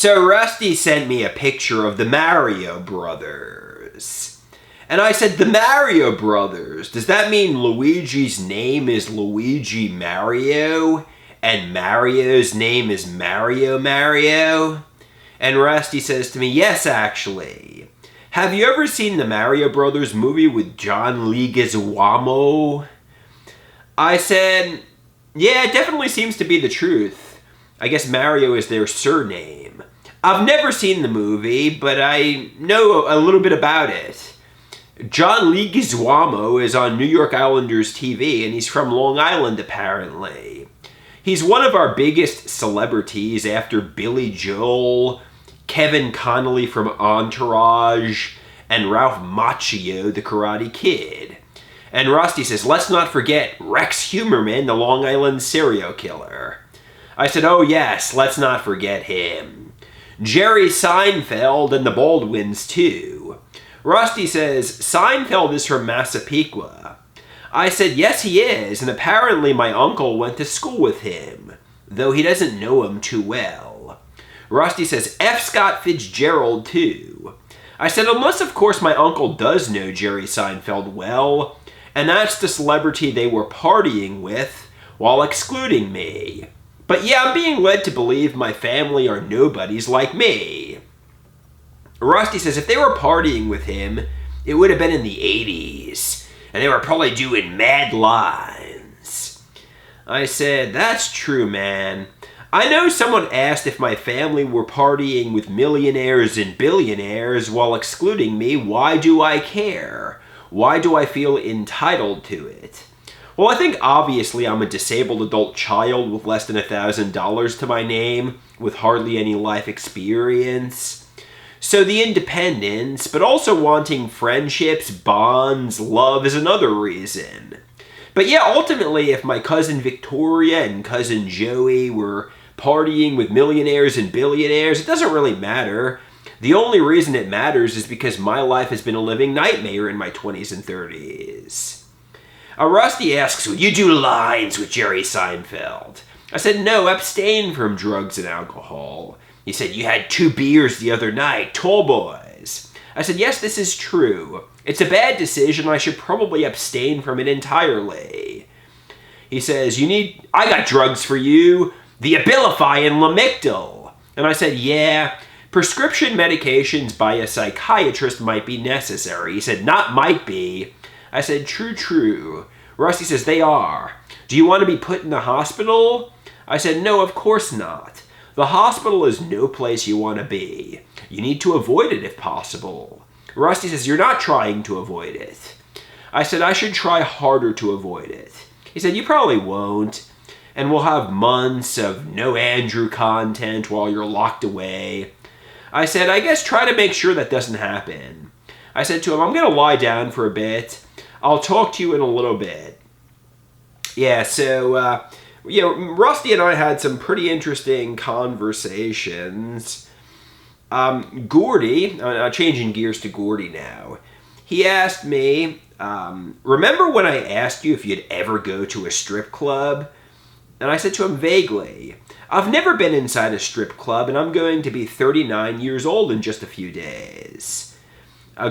So Rusty sent me a picture of the Mario brothers. And I said, the Mario brothers, does that mean Luigi's name is Luigi Mario? And Mario's name is Mario Mario? And Rusty says to me, yes, actually. Have you ever seen the Mario Brothers movie with John Leguizamo? I said, yeah, it definitely seems to be the truth. I guess Mario is their surname. I've never seen the movie, but I know a little bit about it. John Leguizamo is on New York Islanders TV, and he's from Long Island, apparently. He's one of our biggest celebrities after Billy Joel, Kevin Connelly from Entourage, and Ralph Macchio, the Karate Kid. And Rusty says, let's not forget Rex Heuermann, the Long Island serial killer. I said, oh yes, let's not forget him. Jerry Seinfeld and the Baldwins too. Rusty says, Seinfeld is from Massapequa. I said, yes he is, and apparently my uncle went to school with him, though he doesn't know him too well. Rusty says, F. Scott Fitzgerald too. I said, unless of course my uncle does know Jerry Seinfeld well, and that's the celebrity they were partying with while excluding me. But yeah, I'm being led to believe my family are nobodies like me. Rusty says if they were partying with him, it would have been in the 80s, and they were probably doing mad lines. I said, that's true, man. I know someone asked if my family were partying with millionaires and billionaires while excluding me. Why do I care? Why do I feel entitled to it? Well, I think obviously I'm a disabled adult child with less than $1,000 to my name, with hardly any life experience. So the independence, but also wanting friendships, bonds, love is another reason. But yeah, ultimately, if my cousin Victoria and cousin Joey were partying with millionaires and billionaires, it doesn't really matter. The only reason it matters is because my life has been a living nightmare in my 20s and 30s. Rusty asks, will you do lines with Jerry Seinfeld? I said, no, abstain from drugs and alcohol. He said, you had 2 beers the other night, tall boys. I said, yes, this is true. It's a bad decision. I should probably abstain from it entirely. He says, I got drugs for you, the Abilify and Lamictal. And I said, yeah, prescription medications by a psychiatrist might be necessary. He said, not might be. I said, true, true. Rusty says, they are. Do you want to be put in the hospital? I said, no, of course not. The hospital is no place you want to be. You need to avoid it if possible. Rusty says, you're not trying to avoid it. I said, I should try harder to avoid it. He said, you probably won't. And we'll have months of no Andrew content while you're locked away. I said, I guess try to make sure that doesn't happen. I said to him, I'm going to lie down for a bit. I'll talk to you in a little bit. Yeah, so, Rusty and I had some pretty interesting conversations. Gordy, changing gears to Gordy now, he asked me, remember when I asked you if you'd ever go to a strip club? And I said to him vaguely, I've never been inside a strip club, and I'm going to be 39 years old in just a few days.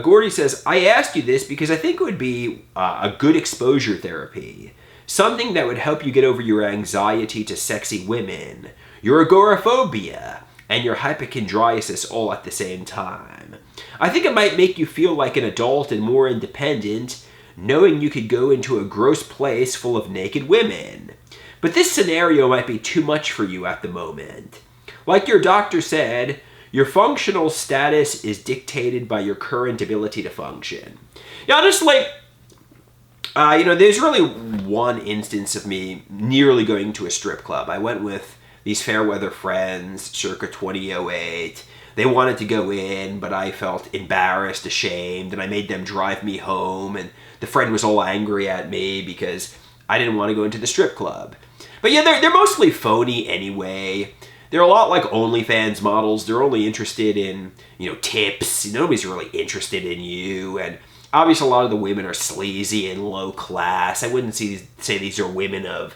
Gordy says, I asked you this because I think it would be a good exposure therapy. Something that would help you get over your anxiety to sexy women, your agoraphobia, and your hypochondriasis all at the same time. I think it might make you feel like an adult and more independent, knowing you could go into a gross place full of naked women. But this scenario might be too much for you at the moment. Like your doctor said, your functional status is dictated by your current ability to function. Yeah, honestly, there's really one instance of me nearly going to a strip club. I went with these fair weather friends circa 2008. They wanted to go in, but I felt embarrassed, ashamed, and I made them drive me home, and the friend was all angry at me because I didn't want to go into the strip club. But yeah, they're mostly phony anyway. They're a lot like OnlyFans models. They're only interested in, tips. Nobody's really interested in you. And obviously a lot of the women are sleazy and low class. I wouldn't say these are women of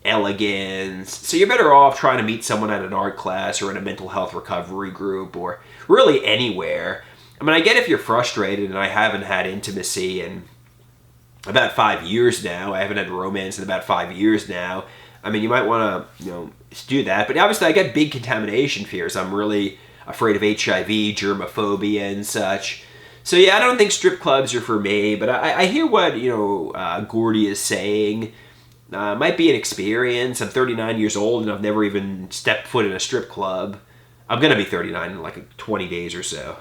elegance. So you're better off trying to meet someone at an art class or in a mental health recovery group or really anywhere. I mean, I get if you're frustrated, and I haven't had intimacy in about 5 years now. I haven't had romance in about 5 years now. I mean, you might want to, do that. But obviously, I get big contamination fears. I'm really afraid of HIV, germophobia, and such. So yeah, I don't think strip clubs are for me. But I hear what Gordy is saying. Might be an experience. I'm 39 years old, and I've never even stepped foot in a strip club. I'm gonna be 39 in like 20 days or so.